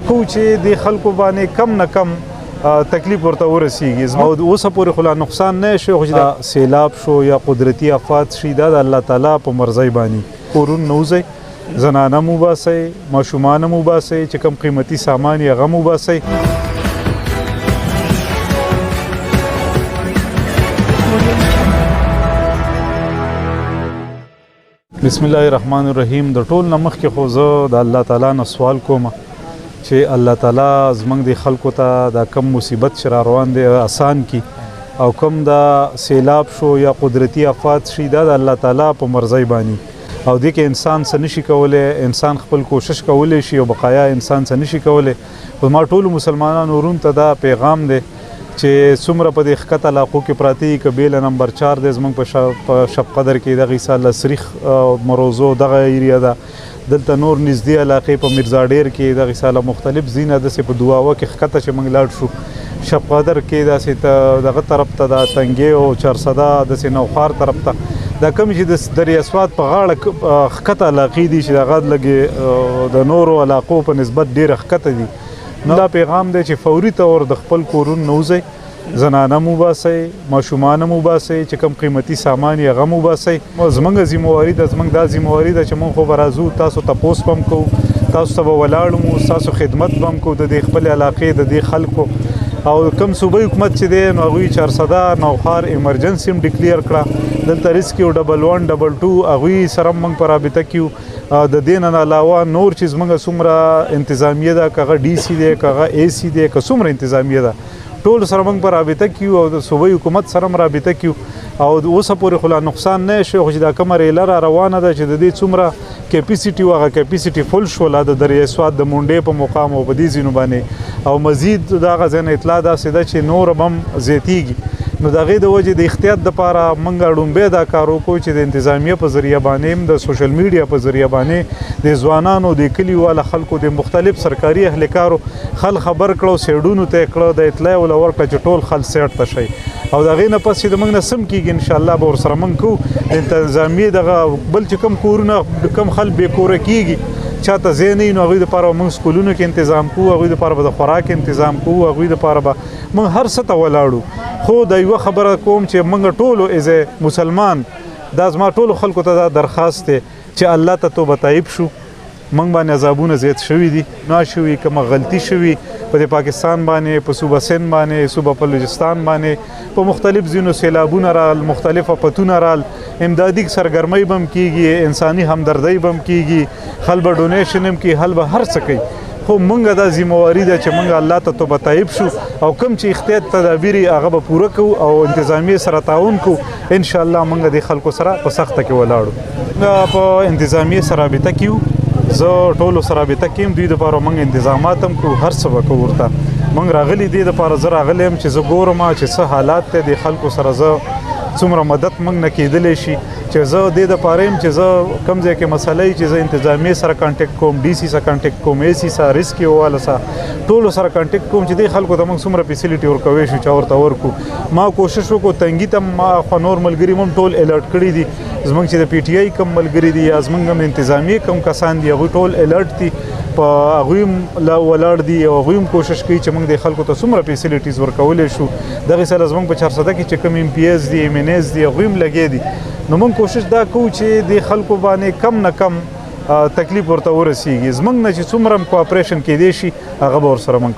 کوو چې د خلکو باندې کم نه کم تکلیف ورته ورسیږي او اوسه پورې خو لا نقصان نه شي، خو چې دا سیلاب شو یا قدرتي آفات شي دا د الله تعالی په مرضۍ باندې. کورونه نه وځئ، زنانه مو وباسئ، ماشومان مو وباسئ، چې کوم قیمتي سامان یې هغه مو وباسئ. بسم الله الرحمن الرحیم. د ټول نه مخکې خو زه د الله تعالی نه سوال کوم چې الله تعالی زموږ د خلکو ته دا کم مصیبت چې را روان دی آسان کی، او کم دا سیلاب شو یا قدرتي آفات شي دا د الله تعالی په مرضۍ باندې، او دې کې انسان څه نشي کولی، انسان خپل کوشش کولی شي او بقایا انسان څه نشي کولی. خو ما ټولو مسلمانانو ورونو ته دا پیغام دی چې څومره په دې ښکته علاقو کې پراته دي، قبیله نمبر 4 دی زموږ په شب قدر کې دغه عیسی سریخ مروزو دغه ایریا ده، دلته نور نږدې علاقې په میرزا ډیر کې دغه عیسی مختلف ځینه داسې په دعاوه کې ښکته چې موږ لاړ شو شب قدر کې داسې دغه طرف ته د تنګې او چارسده داسې نوخار طرف ته دا کوم چې د دریا اسواد په غاړه ښکته علاقې دي چې هغه لږې د نورو علاقو په نسبت ډېره ښکته دي. نو دا پیغام دی چې فوري طور د خپل کورونو نه وځئ، زنانه مو وباسئ، ماشومان مو وباسئ، چې کوم قیمتي سامان یې هغه مو وباسئ. زموږ ذمواري ده، زموږ دا ذمواري ده چې موږ خو به راځو، تاسو تپوس به هم کوو، تاسو ته به ولاړ مو، ستاسو خدمت به هم کوو د دې خپلې علاقې د دې خلکو. او کوم صوبایي حکومت چې دی نو هغوی چارسده نوخار ایمرجنسي هم ډکلیر کړه، دلته ریسکیو 112 هغوی سره هم موږ په رابطه کې یو. د دې نه علاوه نور چې زموږ څومره انتظامیه ده، که هغه ډي سي دی، که هغه اے سي دی، که څومره انتظامیه ده، ټول سره موږ په رابطه کې یو او د صوبایي حکومت سره هم رابطه کې یو. او اوسه پورې خو لا نقصان نه شي، خو چې دا کومه ریله را روانه ده چې د دې څومره کیپیسټي و هغه کیپیسټي فل شوله د دریای سواد د مونډې په مقام او په دې ځینو باندې، او مزید د هغه ځای نه اطلاع داسې ده چې نور هم زیاتیږي. نو د هغې د وجې د احتیاط دپاره موږ ړومبی دا کار وکړو چې د انتظامیه په ذریعه باندې هم د سوشل میډیا په ذریعه باندې د ځوانانو د کلیواله خلکو د مختلف سرکاري اهلکارو خل خبر کړو، سیډونو ته یې کړه، د اطلاع وله ورکړه چې ټول خل سیټ ته شئ. او د هغې نه پس چې د موږ نه سم کېږي انشاءالله به ورسره موږ کوو. د انتظامیې دغه بل چې کوم کورونه کم خل بې کوره کېږي، چاته ځای نه وي، نو هغوی دپاره به موږ سکولونو کې انتظام کوو، هغوی دپاره به د خوراک انتظام کوو، هغوی دپاره به موږ هر څه ته ولاړو. خو د یوه خبره کوم چې موږ ټولو ایز مسلمان دا زما ټولو خلکو ته دا درخواست دی چې الله ته توبه طیب شو. موږ باندې عذابونه زیات شوي دي، نا شوي کومه غلطي شوي په د پاکستان باندې، په صوبه سند باندې، صوبه بلوچستان باندې، په مختلف ځینو سیلابونه رال، مختلف افتونه رال، امدادي سرګرمۍ به هم کېږي، انساني همدردۍ به هم کېږي، خل به ډونیشن هم کوي، حل به هر څه کوي. خو موږ دا ذمواري ده چې موږ الله ته توبه طیب شو او کوم چې احتیاط تدابیر هغه به پوره کوو او انتظامیې سره تعاون کوو. انشاءالله موږ د خلکو سره په سخته کې ولاړو، په انتظامیې سره رابطه کې یو، زه ټولو سره رابطه کې یم، دوی دپاره موږ انتظامات هم کوو، هر څه به کوو. ورته موږ راغلي دې دپاره زه راغلی یم چې زه ګورم چې څه حالات دی د خلکو سره، زه څومره مدد موږ نه کېدلی شي، چې زه دې دپاره یم چې زه کوم ځای کې مسله وي چې زه انتظامیې سره کانټیکټ کوم، ډي سي سره کانټیکټ کوم، اے سي سره، ریسکیو والا سره، ټولو سره کانټیکټ کوم چې دې خلکو ته موږ څومره فیسیلیټي ورکوی شو چې ورته ورکړو. ما کوشش وکړو تنګي ته ما خو نور ملګري هم ټول الرټ کړي دي، زموږ چې د پی ټي آی کوم ملګري دي یا زموږ هم انتظامیې کوم کسان دي هغوی ټول الرټ دي، په هغوی هم ولاړ دي او هغوی هم کوشش کوي چې موږ د خلکو ته څومره فیسیلیټیز ورکولی شو. دغې سره زموږ په چارسده کې چې کوم ایم پي ایس دي، ایم این ایس دي، هغوی هم لګې دي. نو موږ کوشش دا کوو چې د خلکو باندې کم نه کم تکلیف ورته ورسیږي، زموږ نه چې څومره هم کوآپریشن کېدی شي هغه به ورسره موږ